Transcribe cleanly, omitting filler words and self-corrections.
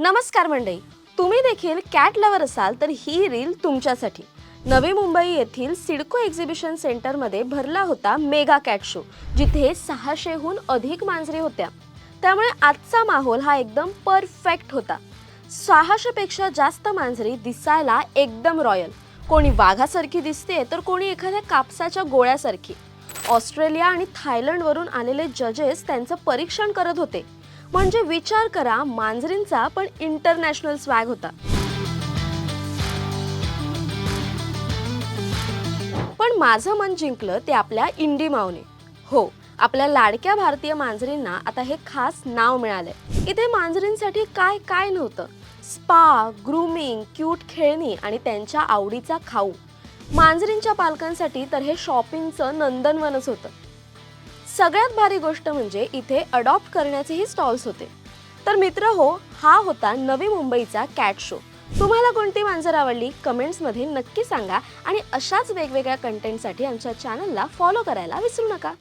नमस्कार मंडळी, तुम्ही देखील कॅट लवर असाल तर ही रील तुमच्यासाठी। नवी मुंबई येथील सिडको एक्झिबिशन सेंटरमध्ये भरला होता मेगा कॅट शो, जिथे 600हून अधिक मांजरी होत्या। त्यामुळे आजचा माहोल हा एकदम परफेक्ट होता। 600 पेक्षा जास्त मांजरी दिसायला एकदम रॉयल, कोणी वाघासारखी दिसते तर कोणी एखाद्या कापसाच्या गोळ्यासारखी। ऑस्ट्रेलिया आणि थायलंड वरून आलेले जजेस त्यांचं परीक्षण करत होते। म्हणजे विचार करा, मांजरींचा पण इंटरनॅशनल स्वॅग होता। पण माझं मन जिंकलं ते आपल्या इंडी माऊने। हो, आपल्या लाडक्या भारतीय मांजरींना आता हे खास नाव मिळालंय। इथे मांजरींसाठी काय काय नव्हतं, स्पा, ग्रूमिंग, क्यूट खेळणी आणि त्यांच्या आवडीचा खाऊ। मांजरींच्या पालकांसाठी तर हे शॉपिंगचं नंदनवनच होतं। सगळ्यात भारी गोष्ट म्हणजे इथे अडॉप्ट करण्याचेही स्टॉल्स होते। तर मित्र हो, हा होता नवी मुंबईचा कॅट शो। तुम्हाला कोणती मांजर आवडली कमेंट्समध्ये नक्की सांगा आणि अशाच वेगवेगळ्या कंटेंटसाठी आमच्या चॅनलला फॉलो करायला विसरू नका।